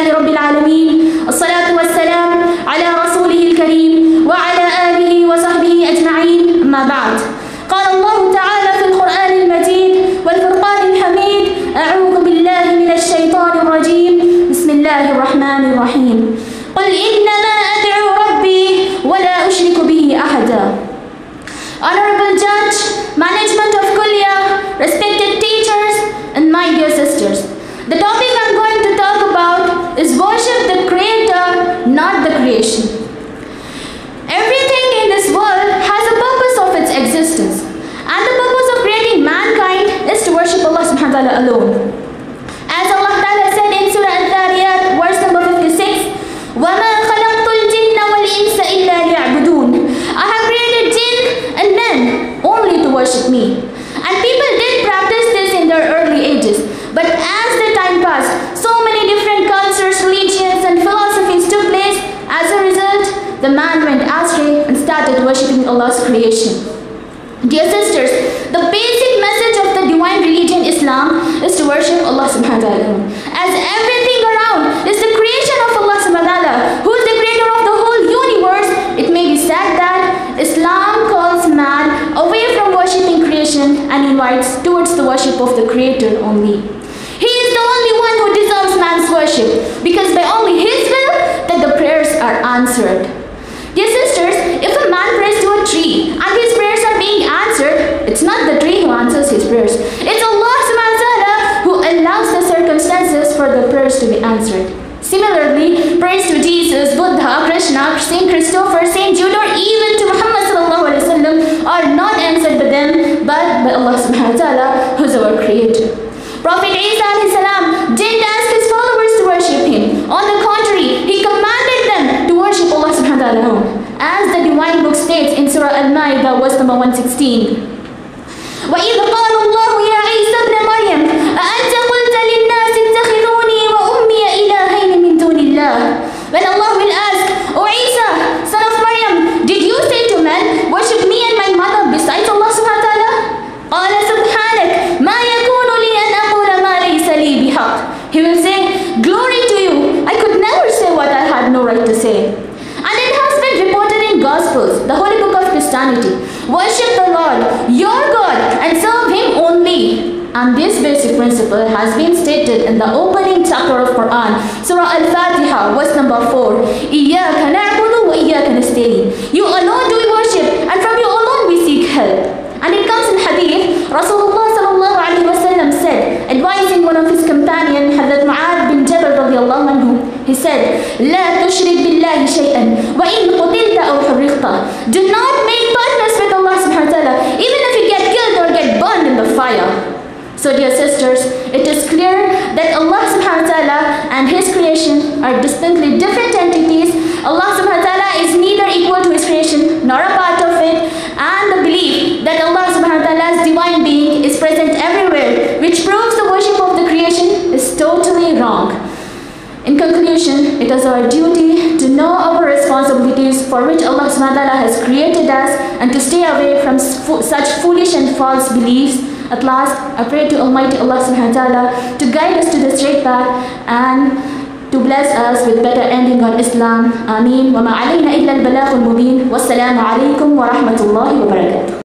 لله رب العالمين. الصلاة والسلام على رسوله الكريم وعلى آله وصحبه أجمعين. أما بعد، قال الله تعالى في القرآن المجيد والفرقان الحميد: أعوذ بالله من الشيطان الرجيم. بسم الله الرحمن الرحيم. قل إنما أدعو ربي ولا أشرك به أحدا. Honorable Judge, Management of Kulia, respected teachers, and my dear sisters, the topic I'm going to talk about is worship the Creator, not the creation. Everything in this world has a purpose of its existence, and the purpose of creating mankind is to worship Allah subhanahu wa ta'ala alone. As Allah ta'ala said in Surah Al-Dhariyat, verse number 56, وَمَا خَلَقْتُ الْجِنَّ وَالْإِنسَ إِلَّا لِيَعْبُدُونَ. I have created jinn and men only to worship me. And people did practice this in their early ages. But as the time passed, so many different cultures, religions, and philosophies took place. As a result, the man went astray and started worshipping Allah's creation. Dear sisters, the basic message of the divine religion Islam is to worship Allah subhanahu wa ta'ala, as everything around is the creation of Allah subhanahu wa ta'ala, who is the creator of the whole universe. It may be said that Islam calls man away from worshipping creation and invites towards the worship of the Creator only. He is the only one who deserves man's worship, because by only His will that the prayers are answered. Dear sisters, if a man prays to a tree and his prayers are being answered, it's not the tree who answers his prayers. It's Allah subhanahu wa ta'ala who allows the circumstances for the prayers to be answered. Similarly, prayers to Jesus, Buddha, Krishna, Saint Christopher, Saint Jude, or even to Muhammad sallallahu alaihi wasallam are not answered by them, but by Allah subhanahu wa ta'ala, who is our Creator. Prophet Isa alayhi salam didn't ask his followers to worship him. On the contrary, he commanded them to worship Allah subhanahu wa ta'ala alone, as the divine book states in Surah Al-Ma'idah, verse number 116. وَإِذْ قَالَ اللَّهُ يَا عِيسَى ابْنَ مَرْيَمَ أَأَنْتَ قُلْتَ لِلنَّاسِ اتَّخِذُونِي وَأُمِّيَ إِلَٰهَيْنِ مِن دُونِ اللَّهِ. When Allah will ask, O Isa, son of Maryam, did you say to men, worship me and my mother besides Allah subhanahu wa ta'ala? قَالَ سُبْحَانَكَ مَا يَكُونُ لِي أَنْ أَقُولَ مَا لَيْسَ لِي بِحَقٍّ. He will say, glory to you, I could never say what I had no right to say. And it has been reported in Gospels, the holy book of Christianity, worship the Lord, your God, and serve Him only. And this basic principle has been stated in the opening chapter of Quran, Surah Al-Fatiha, verse number 4. إِيَّاكَ نَعْبُدُ وَإِيَّاكَ نَسْتَعِينُ. You alone do we worship, and from you alone we seek help. And it comes in hadith, Rasulullah sallallahu alaihi wasallam said, advising one of his companions, Hazrat Mu'adh bin Jabal radiyallahu anhu, he said, لا تشرك بالله شيئا وإن قتلت أو حرقت. Do not make partners with Allah subhanahu wa ta'ala, even if you get killed or get burned in the fire. So dear sisters, it is clear that Allah subhanahu wa ta'ala and His creation are distinctly different entities. Allah subhanahu wa ta'ala is neither equal to His creation nor a part of it, and the belief that Allah subhanahu wa ta'ala's divine being is present everywhere, which proves the worship of the creation, is totally wrong. In conclusion, it is our duty to know our responsibilities for which Allah subhanahu wa ta'ala has created us, and to stay away from such foolish and false beliefs. At last, I pray to Almighty Allah subhanahu wa ta'ala to guide us to the straight path and to bless us with better ending on Islam. Ameen. Wa ma alayna illa al-balagh al-mubin. Wassalamu alaykum wa rahmatullahi wa barakatuh.